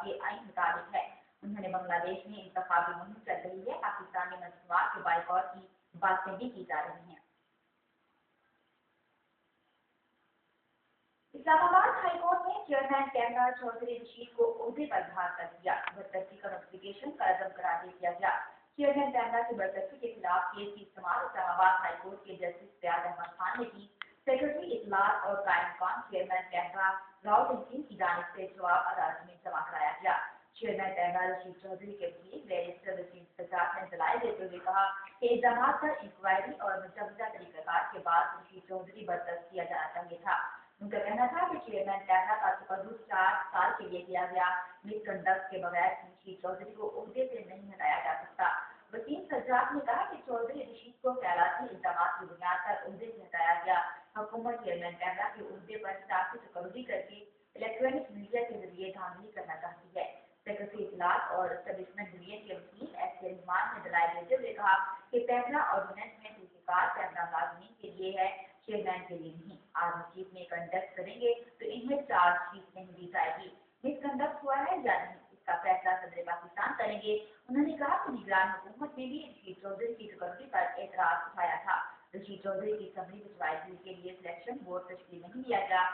के आइन मुताबिक है। उन्होंने बांग्लादेश में इंतखाबी मुहिम चल रही है, पाकिस्तानी मसनूआत के बाइकॉट की बातें भी की जा रही हैं। इस्लामाबाद हाई कोर्ट ने चेयरमैन कैमरा चौधरी रशीद को ओहदे पर बहाल कर दिया। बर्तरफी का नोटिफिकेशन कलअदम करार दे दिया गया। चेयरमैन कैमरा की बर्तरफी के खिलाफ केस की इस्तेमाल इस्लामाबाद हाई कोर्ट के जस्टिस फयाद अहमद खान ने की। सेक्रेटरी इतलात और कायम खान चेयरमैन कैमरा राउल की जानिब से जवाब अदालत में जमा कराया गया। चेयरमैन कैमरा रशीद चौधरी के वकील बैरिस्टर रशीद सजाद ने दलाइल देते हुए कहा कि इल्जामात पर इंक्वायरी और मुतबदा तरीक़ाकार के बाद रशीद चौधरी बर्तरफ किया जाना चाहिए था। उनका कहना था कि चेयरमैन कैमरा का तकर्रुर 4 साल के लिए किया गया। मिसकंडक्ट के बगैर रशीद चौधरी को ओहदे से नहीं हटाया जा सकता। वसीम सज्जाद ने कहा कि चौधरी रशीद को ख्यालाती इल्जामात की बुनियाद पर ओहदे से हटाया गया। हुकूमत चेयरमैन कैमरा के ओहदे पर सियासी तकर्रुरी करके इलेक्ट्रॉनिक मीडिया के जरिए धांधली करना चाहती है। सेक्रेटरी इतलात और एस्टेब्लिशमेंट डिवीजन के वकील एस के रहमान ने दलाइल देते हुए कहा कि पैमरा ऑर्डिनेंस में तरीक़ाकार पैमरा लाज़मीन के लिए है, चेयरमैन के लिए नहीं। आर्मी चीफ में कंडक्ट करेंगे तो इन्हें चार्जशीट नहीं दी जाएगी। मिसकंडक्ट हुआ है या नहीं, इसका फैसला सदर पाकिस्तान करेंगे। उन्होंने कहा कि निगरान हुकूमत ने भी रशीद चौधरी की तकर्रुरी पर एतराज उठाया था। रशीद चौधरी की समरी भिजवाई के लिए सिलेक्शन बोर्ड तश्कील नहीं दिया गया।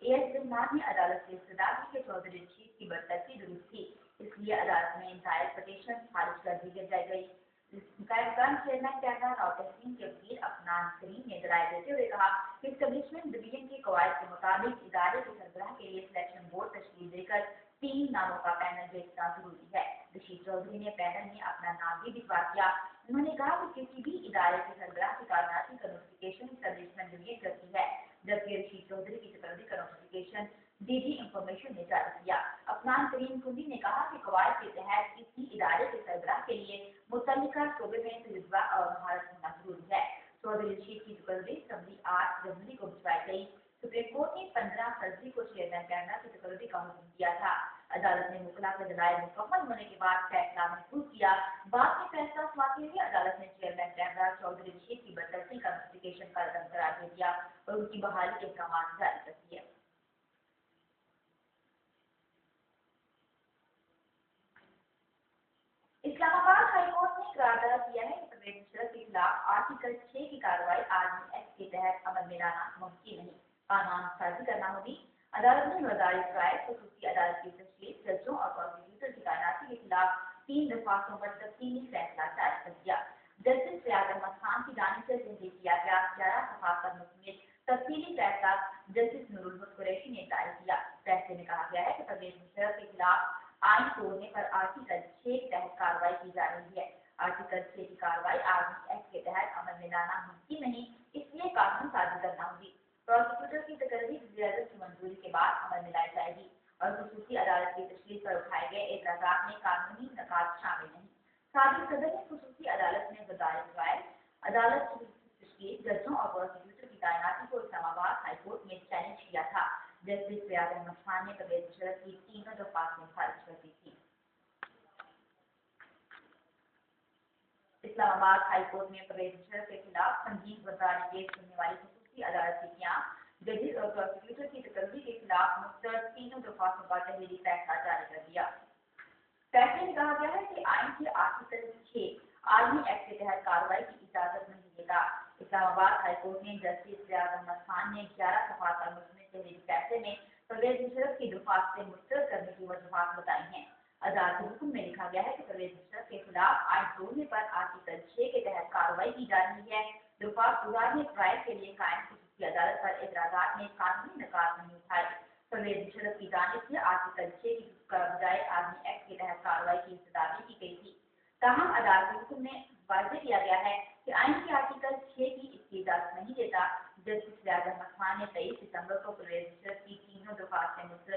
एस रहमान ने अदालत से इस्तदा की कि चौधरी रशीद की बर्तरफी दुरुस्त थी, इसलिए अदालत में दायर पटिशन खारिज कर दी गई। चेयरमैन कैमरा राव तहसीन के वकील अफनान करीम ने दलाइल देते हुए कहा कि एस्टेब्लिशमेंट डिवीजन के कवायद के मुताबिक इदारे के सरबराह के लिए सिलेक्शन बोर्ड तश्कील देकर 3 नामों का पैनल भेजना जरूरी है। रशीद चौधरी ने पैनल में अपना नाम भी दिखवा दिया। उन्होंने कहा कि किसी भी इदारे के सरबराह की कायनाती का नोटिफिकेशन एस्टेब्लिशमेंट डिवीजन करती है, जबकि रशीद चौधरी की तकर्री का नोटिफिकेशन डीजी इंफॉर्मेशन ने जारी किया। अफनान करीम कुंडी ने कहा कि कवायद के तहत किसी इदारे के सरबराह के लिए मुतल्लिका शोबे में तजुर्बा और महारत होना जरूरी है। चौधरी रशीद की तकर्री समरी 8 जनवरी को भिजवाई गई। सुप्रीम कोर्ट ने 15 फरवरी को चेयरमैन कैमरा की तकर्री का हुक्म दिया था। अदालत ने मुकला के दलाइल मुकम्मल होने के बाद फैसला महफूज किया। बाद में फैसला सुनाते हुए अदालत ने चेयरमैन कैमरा चौधरी रशीद की बर्तरफी का नोटिफिकेशन कलअदम करार दे दिया और उनकी बहाली के अहकाम जारी कर दिए। इस्लामाबाद हाई कोर्ट ने करार दिया है कि परवेज मुशर्रफ के खिलाफ आर्टिकल 6 की कार्रवाई आर्मी एक्ट के तहत अमल में लाना मुमकिन नहीं, कानून साजी करना होगी। अदालत ने मदारी ट्रायल खुसूसी अदालत की तशकील जजों और प्रोसिक्यूटर की तैनाती के खिलाफ 3 दरख्वास्तों पर तफसीली फैसला जारी कर दिया। जस्टिस फयाद अहमद खान की जानिब से तहरीर किया गया 11 सफ़ा पर मुश्तमिल तफसीली फैसला जस्टिस नूरुल हुस्न कुरैशी ने जारी किया। फैसले में कहा गया है कि परवेज मुशर्रफ के खिलाफ आइन तोड़ने पर आर्टिकल 6 के तहत कार्रवाई की जा रही है। आर्टिकल 6 की कार्रवाई आर्मी एक्ट के तहत अमल में लाना मुमकिन नहीं, इसलिए कानून साजी करना होगी। प्रोसिक्यूटर की तकरीर वज़ीर-ए-आज़म की मंजूरी के बाद अमल में लाई जाएगी और खुसूसी अदालत की तशकील पर उठाए गए एतराज़ात में कानूनी नकात शामिल नहीं। साबिक़ सदर ने खुसूसी अदालत में मदारी ट्रायल अदालत की तशकील जजों और प्रोसिक्यूटर की तैनाती को इस्लामाबाद हाई कोर्ट में चैलेंज किया था। जस्टिस फयाद अहमद खान ने परवेज मुशर्रफ की 3 दरख्वास्तें खारिज कर दी थी। इस्लामाबाद हाई कोर्ट में परवेज मुशर्रफ के खिलाफ संगीन वज़ारी केस सुनने वाली खुसूसी अदालत की क्या जजेस और प्रोसिक्यूटर की तकर्री के खिलाफ मुस्तरद 3 दरख्वास्तों का तहरीरी फैसला जारी कर दिया। फैसले में कहा गया है कि आइन के आर्टिकल 6 आर्मी एक्ट के तहत कार्रवाई की इजाजत नहीं देगा। इस्लामाबाद हाई कोर्ट ने जस्टिस फयाद अहमद खान ने 11 सफ़ा पर मुश्तमिल तहरीरी फैसले में परवेज मुशर्रफ की दरख्वास्त से मुस्तरद करने की वजूहात बताई हैं। अदालत के हुक्म में लिखा गया है कि परवेज मुशर्रफ के खिलाफ आइन तोड़ने पर आर्टिकल 6 के तहत कार्रवाई की जा रही है। दरख्वास्त गुजार ने ट्रायल के लिए कायम खुसूसी अदालत पर एतराज़ात में कानूनी नकात नहीं उठाए। परवेज मुशर्रफ की जानिब से आर्टिकल 6 की बजाय आर्मी एक्ट के तहत कार्रवाई की इस्तदा की गई थी। ताहम अदालत के हुक्म में वाज़ेह किया गया है कि आइन के आर्टिकल 6 की इसकी इजाजत नहीं देता। जस्टिस फयाद अहमद खान ने 23 सितंबर को परवेज मुशर्रफ की 3 दरख्वास्तें मुस्तरद